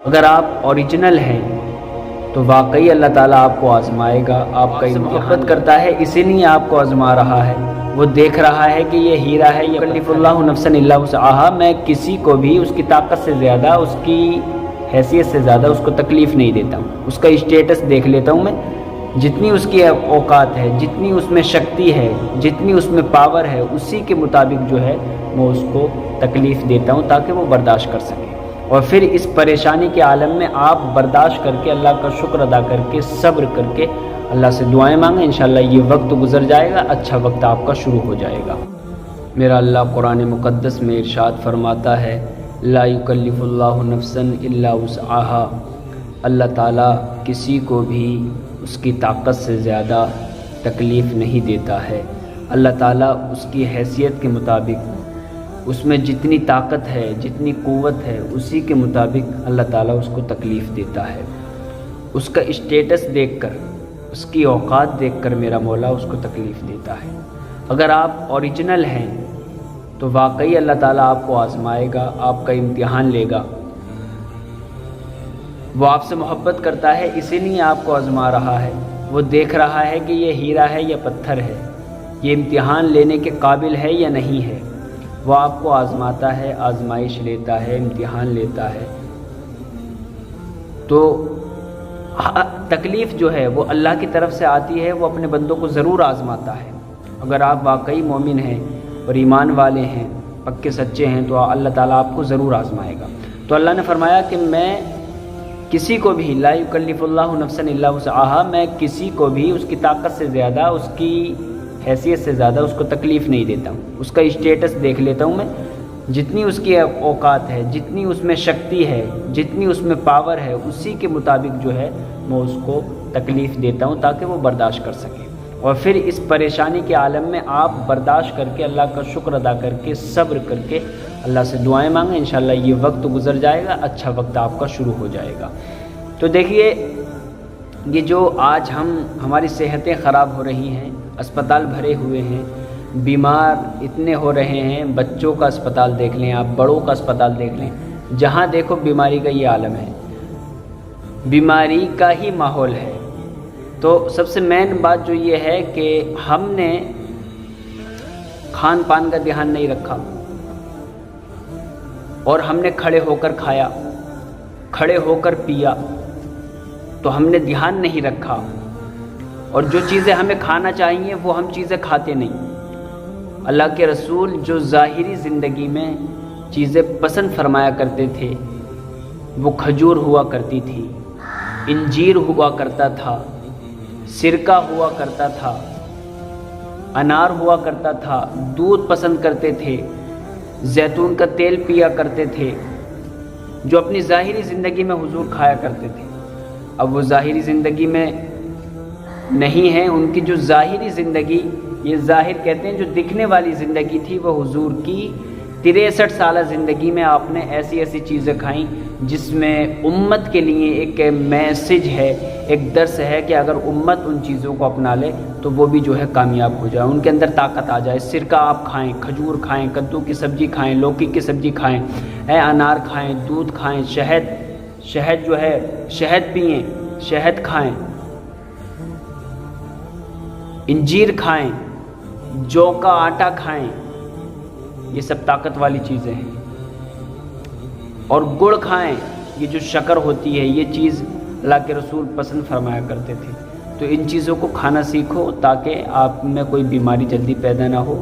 اگر آپ اوریجنل ہیں تو واقعی اللہ تعالیٰ آپ کو آزمائے گا، آپ کا محبت کرتا ہے اسی لیے آپ کو آزما رہا ہے۔ وہ دیکھ رہا ہے کہ یہ ہیرا ہے، یکلف اللہ نفسا الا وسعہا، میں کسی کو بھی اس کی طاقت سے زیادہ، اس کی حیثیت سے زیادہ اس کو تکلیف نہیں دیتا ہوں، اس کا اسٹیٹس دیکھ لیتا ہوں میں، جتنی اس کی اوقات ہے، جتنی اس میں شکتی ہے، جتنی اس میں پاور ہے، اسی کے مطابق جو ہے میں اس کو تکلیف دیتا ہوں تاکہ وہ برداشت کر سکے۔ اور پھر اس پریشانی کے عالم میں آپ برداشت کر کے، اللہ کا شکر ادا کر کے، صبر کر کے اللہ سے دعائیں مانگیں، انشاءاللہ یہ وقت گزر جائے گا، اچھا وقت آپ کا شروع ہو جائے گا۔ میرا اللہ قرآن مقدس میں ارشاد فرماتا ہے، لا یکلف اللہ نفسا الا وسعہا، اللہ تعالیٰ کسی کو بھی اس کی طاقت سے زیادہ تکلیف نہیں دیتا ہے۔ اللہ تعالیٰ اس کی حیثیت کے مطابق، اس میں جتنی طاقت ہے، جتنی قوت ہے، اسی کے مطابق اللہ تعالیٰ اس کو تکلیف دیتا ہے۔ اس کا اسٹیٹس دیکھ کر، اس کی اوقات دیکھ کر میرا مولا اس کو تکلیف دیتا ہے۔ اگر آپ اوریجنل ہیں تو واقعی اللہ تعالیٰ آپ کو آزمائے گا، آپ کا امتحان لے گا۔ وہ آپ سے محبت کرتا ہے اسی لیے آپ کو آزما رہا ہے۔ وہ دیکھ رہا ہے کہ یہ ہیرا ہے یا پتھر ہے، یہ امتحان لینے کے قابل ہے یا نہیں ہے۔ وہ آپ کو آزماتا ہے، آزمائش لیتا ہے، امتحان لیتا ہے۔ تو تکلیف جو ہے وہ اللہ کی طرف سے آتی ہے، وہ اپنے بندوں کو ضرور آزماتا ہے۔ اگر آپ واقعی مومن ہیں اور ایمان والے ہیں، پکے سچے ہیں، تو اللہ تعالیٰ آپ کو ضرور آزمائے گا۔ تو اللہ نے فرمایا کہ میں کسی کو بھی، لا یکلف اللہ نفسا الا وسعہا، میں کسی کو بھی اس کی طاقت سے زیادہ، اس کی حیثیت سے زیادہ اس کو تکلیف نہیں دیتا ہوں، اس کا اسٹیٹس دیکھ لیتا ہوں میں، جتنی اس کی اوقات ہے، جتنی اس میں شکتی ہے، جتنی اس میں پاور ہے، اسی کے مطابق جو ہے میں اس کو تکلیف دیتا ہوں تاکہ وہ برداشت کر سکے۔ اور پھر اس پریشانی کے عالم میں آپ برداشت کر کے، اللہ کا شکر ادا کر کے، صبر کر کے اللہ سے دعائیں مانگیں، انشاءاللہ یہ وقت گزر جائے گا، اچھا وقت آپ کا شروع ہو جائے گا۔ تو دیکھیے، یہ جو آج ہماری صحتیں خراب ہو رہی ہیں، اسپتال بھرے ہوئے ہیں، بیمار اتنے ہو رہے ہیں، بچوں کا اسپتال دیکھ لیں آپ، بڑوں کا اسپتال دیکھ لیں، جہاں دیکھو بیماری کا یہ عالم ہے، بیماری کا ہی ماحول ہے۔ تو سب سے مین بات جو یہ ہے کہ ہم نے کھان پان کا دھیان نہیں رکھا، اور ہم نے کھڑے ہو کر کھایا، کھڑے ہو کر پیا، تو ہم نے دھیان نہیں رکھا، اور جو چیزیں ہمیں کھانا چاہیے وہ ہم چیزیں کھاتے نہیں۔ اللہ کے رسول جو ظاہری زندگی میں چیزیں پسند فرمایا کرتے تھے، وہ کھجور ہوا کرتی تھی، انجیر ہوا کرتا تھا، سرکہ ہوا کرتا تھا، انار ہوا کرتا تھا، دودھ پسند کرتے تھے، زیتون کا تیل پیا کرتے تھے، جو اپنی ظاہری زندگی میں حضور کھایا کرتے تھے۔ اب وہ ظاہری زندگی میں نہیں ہیں، ان کی جو ظاہری زندگی، یہ ظاہر کہتے ہیں جو دکھنے والی زندگی تھی، وہ حضور کی 63 سالہ زندگی میں آپ نے ایسی ایسی چیزیں کھائیں جس میں امت کے لیے ایک میسج ہے، ایک درس ہے کہ اگر امت ان چیزوں کو اپنا لے تو وہ بھی جو ہے کامیاب ہو جائے، ان کے اندر طاقت آ جائے۔ سرکہ آپ کھائیں، کھجور کھائیں، کدو کی سبزی کھائیں، لوکی کی سبزی کھائیں، انار کھائیں، دودھ کھائیں، شہد جو ہے شہد پئیں، شہد کھائیں، انجیر کھائیں، جو کا آٹا کھائیں، یہ سب طاقت والی چیزیں ہیں۔ اور گڑ کھائیں، یہ جو شکر ہوتی ہے، یہ چیز اللہ کے رسول پسند فرمایا کرتے تھے۔ تو ان چیزوں کو کھانا سیکھو تاکہ آپ میں کوئی بیماری جلدی پیدا نہ ہو۔